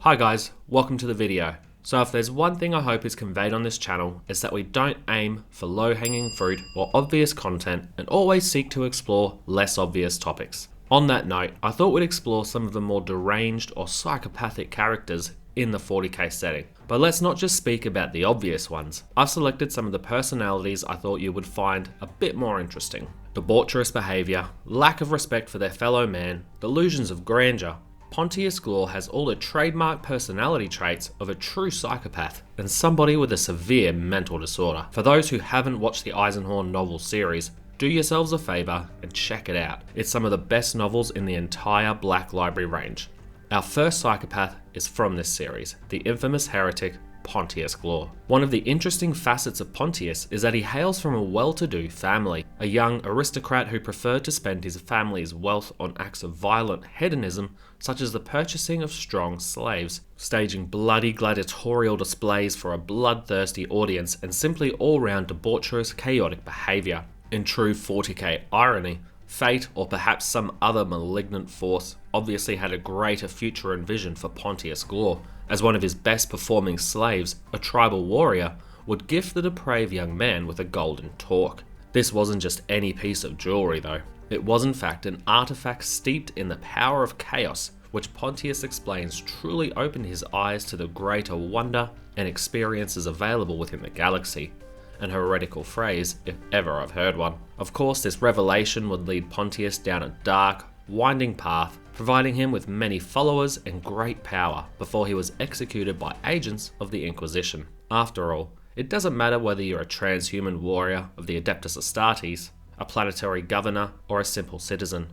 Hi guys, welcome to the video. So if there's one thing I hope is conveyed on this channel, it's that we don't aim for low-hanging fruit or obvious content and always seek to explore less obvious topics. On that note, I thought we'd explore some of the more deranged or psychopathic characters in the 40k setting. But let's not just speak about the obvious ones. I've selected some of the personalities I thought you would find a bit more interesting. Debaucherous behaviour, lack of respect for their fellow man, delusions of grandeur. Pontius Glor has all the trademark personality traits of a true psychopath and somebody with a severe mental disorder. For those who haven't watched the Eisenhorn novel series, do yourselves a favour and check it out. It's some of the best novels in the entire Black Library range. Our first psychopath is from this series, the infamous heretic Pontius Glor. One of the interesting facets of Pontius is that he hails from a well-to-do family, a young aristocrat who preferred to spend his family's wealth on acts of violent hedonism such as the purchasing of strong slaves, staging bloody gladiatorial displays for a bloodthirsty audience, and simply all-round debaucherous, chaotic behaviour. In true 40k irony, fate, or perhaps some other malignant force, obviously had a greater future and vision for Pontius Glor. As one of his best performing slaves, a tribal warrior would gift the depraved young man with a golden torque. This wasn't just any piece of jewellery though. It was in fact an artifact steeped in the power of chaos, which Pontius explains truly opened his eyes to the greater wonder and experiences available within the galaxy. An heretical phrase, if ever I've heard one. Of course, this revelation would lead Pontius down a dark, winding path, providing him with many followers and great power before he was executed by agents of the Inquisition. After all, it doesn't matter whether you're a transhuman warrior of the Adeptus Astartes, a planetary governor, or a simple citizen.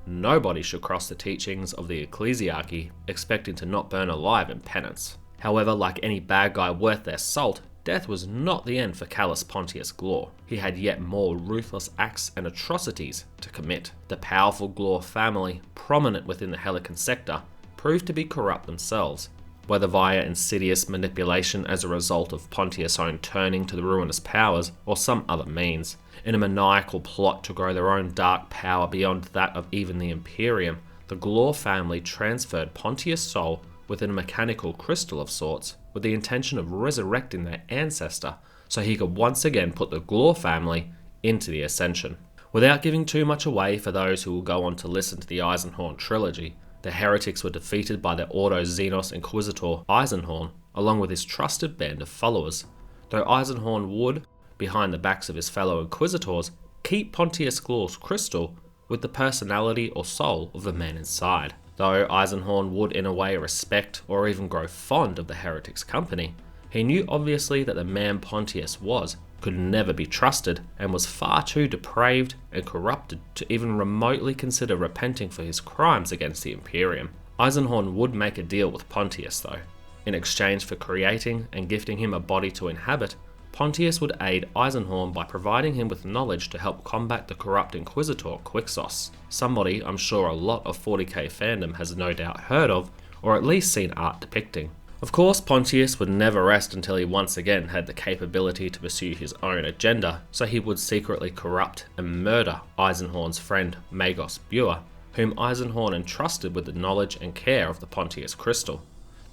Nobody should cross the teachings of the ecclesiarchy expecting to not burn alive in penance. However, like any bad guy worth their salt, death was not the end for callous Pontius Glor. He had yet more ruthless acts and atrocities to commit. The powerful Glor family, prominent within the Helican sector, proved to be corrupt themselves, whether via insidious manipulation as a result of Pontius' own turning to the ruinous powers or some other means. In a maniacal plot to grow their own dark power beyond that of even the Imperium, the Glor family transferred Pontius' soul within a mechanical crystal of sorts, with the intention of resurrecting their ancestor so he could once again put the Glor family into the Ascension. Without giving too much away for those who will go on to listen to the Eisenhorn trilogy, the heretics were defeated by the Ordo-Xenos Inquisitor Eisenhorn, along with his trusted band of followers, though Eisenhorn would, behind the backs of his fellow Inquisitors, keep Pontius Glor's crystal with the personality or soul of the man inside. Though Eisenhorn would in a way respect or even grow fond of the heretic's company, he knew obviously that the man Pontius was could never be trusted and was far too depraved and corrupted to even remotely consider repenting for his crimes against the Imperium. Eisenhorn would make a deal with Pontius though. In exchange for creating and gifting him a body to inhabit, Pontius would aid Eisenhorn by providing him with knowledge to help combat the corrupt Inquisitor Quixos, somebody I'm sure a lot of 40k fandom has no doubt heard of, or at least seen art depicting. Of course, Pontius would never rest until he once again had the capability to pursue his own agenda, so he would secretly corrupt and murder Eisenhorn's friend Magos Buer, whom Eisenhorn entrusted with the knowledge and care of the Pontius crystal.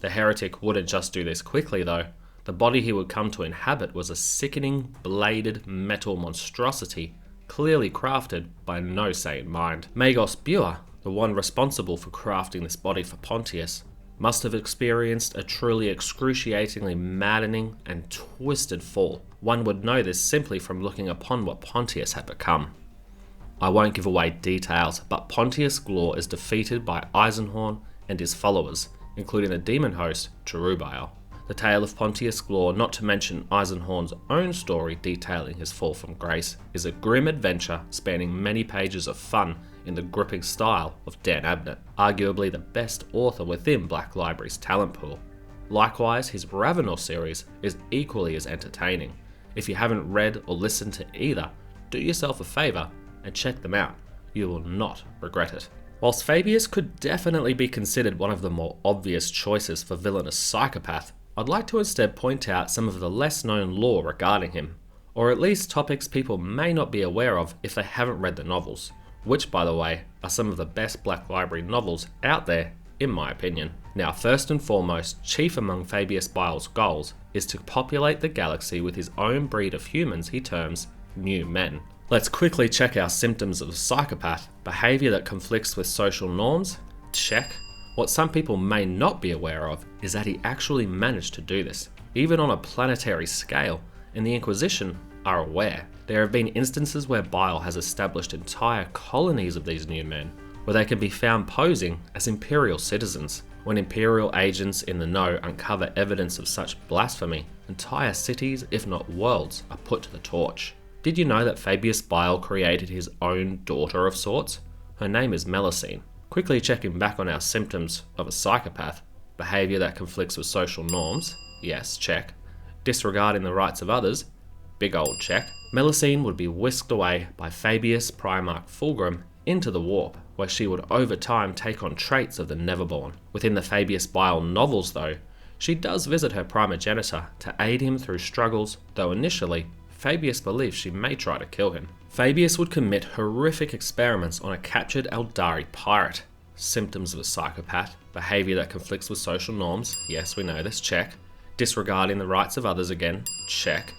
The heretic wouldn't just do this quickly though. The body he would come to inhabit was a sickening, bladed metal monstrosity, clearly crafted by no sane mind. Magos Buer, the one responsible for crafting this body for Pontius, must have experienced a truly excruciatingly maddening and twisted fall. One would know this simply from looking upon what Pontius had become. I won't give away details, but Pontius Glor is defeated by Eisenhorn and his followers, including the demon host Cherubile. The tale of Pontius Glor, not to mention Eisenhorn's own story detailing his fall from grace, is a grim adventure spanning many pages of fun in the gripping style of Dan Abnett, arguably the best author within Black Library's talent pool. Likewise, his Ravenor series is equally as entertaining. If you haven't read or listened to either, do yourself a favour and check them out. You will not regret it. Whilst Fabius could definitely be considered one of the more obvious choices for villainous psychopath, I'd like to instead point out some of the less known lore regarding him, or at least topics people may not be aware of if they haven't read the novels, which by the way are some of the best Black Library novels out there in my opinion. Now, first and foremost, chief among Fabius Bile's goals is to populate the galaxy with his own breed of humans he terms new men. Let's quickly check our symptoms of a psychopath. Behaviour that conflicts with social norms? Check. What some people may not be aware of is that he actually managed to do this, even on a planetary scale, and the Inquisition are aware. There have been instances where Bile has established entire colonies of these new men, where they can be found posing as Imperial citizens. When Imperial agents in the know uncover evidence of such blasphemy, entire cities, if not worlds, are put to the torch. Did you know that Fabius Bile created his own daughter of sorts? Her name is Melusine. Quickly checking back on our symptoms of a psychopath. Behaviour that conflicts with social norms? Yes, check. Disregarding the rights of others? Big old check. Melusine would be whisked away by Fabius Primarch Fulgrim into the warp, where she would over time take on traits of the Neverborn. Within the Fabius Bile novels though, she does visit her primogenitor to aid him through struggles, though initially, Fabius believes she may try to kill him. Fabius would commit horrific experiments on a captured Eldari pirate. Symptoms of a psychopath. Behaviour that conflicts with social norms. Yes, we know this, check. Disregarding the rights of others again, check.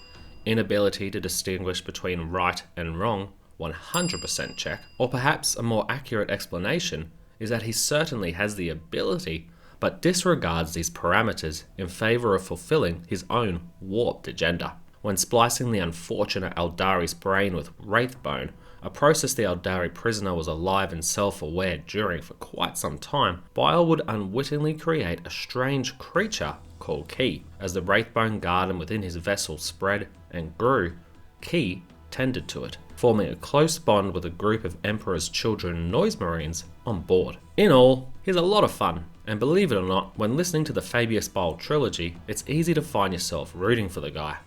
Inability to distinguish between right and wrong, 100% check. Or perhaps a more accurate explanation is that he certainly has the ability, but disregards these parameters in favour of fulfilling his own warped agenda. When splicing the unfortunate Eldari's brain with Wraithbone, a process the Eldari prisoner was alive and self-aware during for quite some time, Bile would unwittingly create a strange creature called Key. As the Wraithbone garden within his vessel spread and grew, Key tended to it, forming a close bond with a group of Emperor's Children Noise Marines on board. In all, he's a lot of fun, and believe it or not, when listening to the Fabius Bile trilogy, it's easy to find yourself rooting for the guy.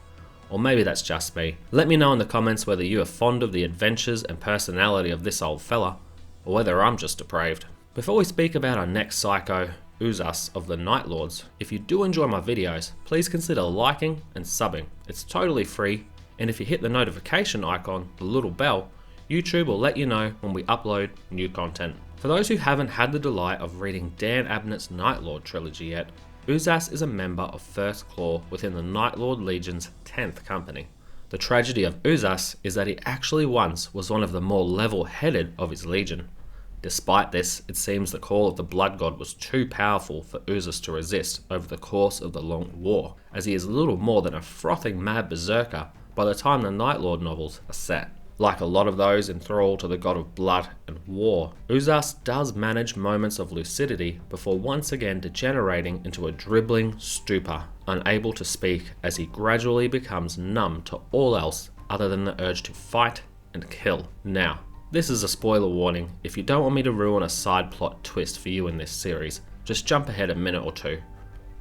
Or maybe that's just me. Let me know in the comments whether you are fond of the adventures and personality of this old fella, or whether I'm just depraved. Before we speak about our next psycho, Uzas of the Night Lords, if you do enjoy my videos, please consider liking and subbing. It's totally free, and if you hit the notification icon, the little bell, YouTube will let you know when we upload new content. For those who haven't had the delight of reading Dan Abnett's Night Lord trilogy yet, Uzas is a member of First Claw within the Night Lord Legion's 10th company. The tragedy of Uzas is that he actually once was one of the more level-headed of his legion. Despite this, it seems the call of the Blood God was too powerful for Uzas to resist over the course of the long war, as he is little more than a frothing mad berserker by the time the Night Lord novels are set. Like a lot of those enthralled to the god of blood and war, Uzas does manage moments of lucidity before once again degenerating into a dribbling stupor, unable to speak as he gradually becomes numb to all else other than the urge to fight and kill. Now, this is a spoiler warning. If you don't want me to ruin a side plot twist for you in this series, just jump ahead a minute or two.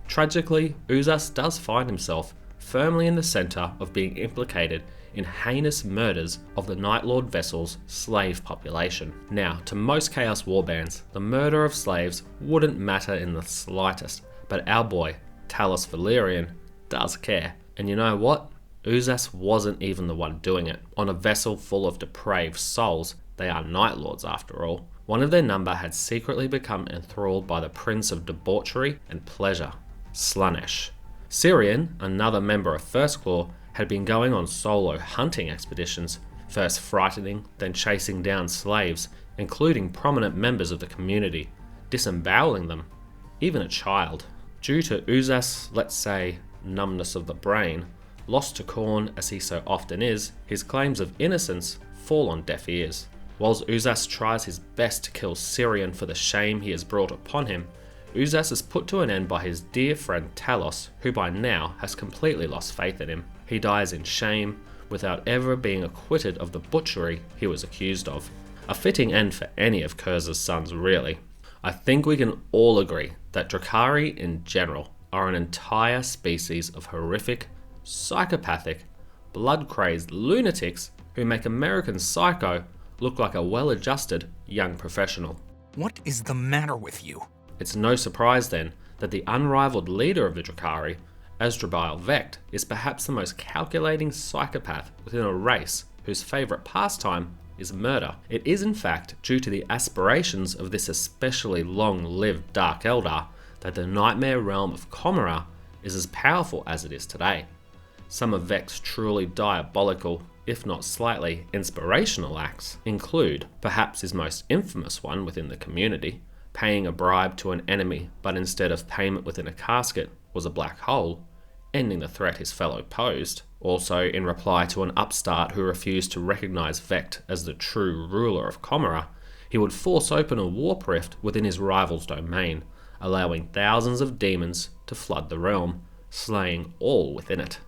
Tragically, Uzas does find himself firmly in the centre of being implicated in heinous murders of the Night Lord vessel's slave population. Now, to most Chaos Warbands, the murder of slaves wouldn't matter in the slightest, but our boy, Talos Valerian, does care. And you know what? Uzas wasn't even the one doing it. On a vessel full of depraved souls, they are Night Lords after all. One of their number had secretly become enthralled by the Prince of Debauchery and Pleasure, Slaanesh. Syrian, another member of First Claw, had been going on solo hunting expeditions, first frightening, then chasing down slaves, including prominent members of the community, disemboweling them, even a child. Due to Uzas', let's say, numbness of the brain, lost to Khorne as he so often is, his claims of innocence fall on deaf ears. Whilst Uzas tries his best to kill Syrian for the shame he has brought upon him, Uzas is put to an end by his dear friend Talos, who by now has completely lost faith in him. He dies in shame, without ever being acquitted of the butchery he was accused of. A fitting end for any of Kurza's sons, really. I think we can all agree that Drukhari in general are an entire species of horrific, psychopathic, blood-crazed lunatics who make American Psycho look like a well-adjusted young professional. What is the matter with you? It's no surprise then that the unrivaled leader of the Drukhari, Asdrubal Vecht, is perhaps the most calculating psychopath within a race whose favourite pastime is murder. It is in fact due to the aspirations of this especially long-lived Dark Eldar that the nightmare realm of Comera is as powerful as it is today. Some of Vect's truly diabolical, if not slightly inspirational acts include, perhaps his most infamous one within the community, paying a bribe to an enemy but instead of payment within a casket was a black hole, ending the threat his fellow posed. Also, in reply to an upstart who refused to recognise Vect as the true ruler of Comera, he would force open a warp rift within his rival's domain, allowing thousands of demons to flood the realm, slaying all within it.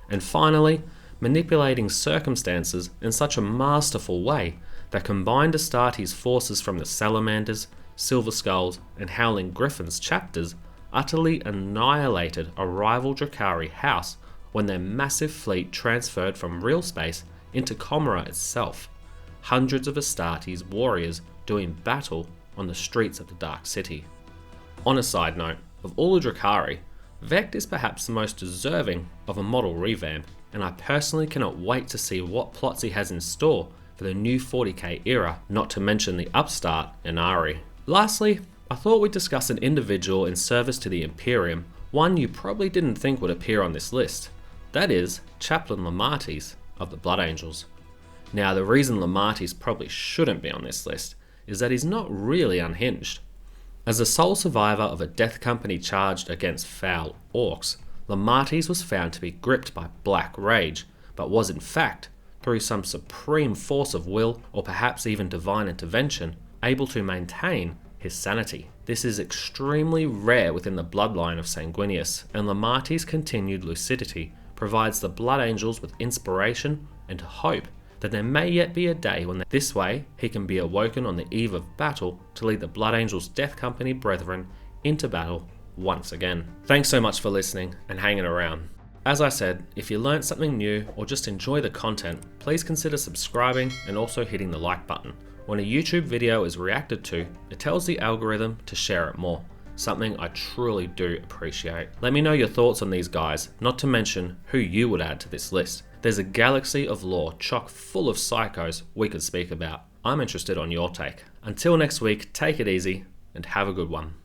And finally, manipulating circumstances in such a masterful way that combined Astartes' forces from the Salamanders, Silver Skulls, and Howling Griffins chapters utterly annihilated a rival Drakari house when their massive fleet transferred from real space into Comera itself. Hundreds of Astartes warriors doing battle on the streets of the Dark City. On a side note, of all the Drakari, Vect is perhaps the most deserving of a model revamp, and I personally cannot wait to see what plots he has in store for the new 40k era, not to mention the upstart Inari. Lastly, I thought we'd discuss an individual in service to the Imperium, one you probably didn't think would appear on this list. That is, Chaplain Lamartes of the Blood Angels. Now, the reason Lamartes probably shouldn't be on this list is that he's not really unhinged. As the sole survivor of a death company charged against foul orcs, Lamartes was found to be gripped by black rage, but was in fact, through some supreme force of will or perhaps even divine intervention, able to maintain his sanity. This is extremely rare within the bloodline of Sanguinius, and Lamartes' continued lucidity provides the Blood Angels with inspiration and hope that there may yet be a day when this way he can be awoken on the eve of battle to lead the Blood Angels' Death Company brethren into battle once again. Thanks so much for listening and hanging around. As I said, if you learned something new or just enjoy the content, please consider subscribing and also hitting the like button. When a YouTube video is reacted to, it tells the algorithm to share it more, something I truly do appreciate. Let me know your thoughts on these guys, not to mention who you would add to this list. There's a galaxy of lore chock full of psychos we could speak about. I'm interested on your take. Until next week, take it easy and have a good one.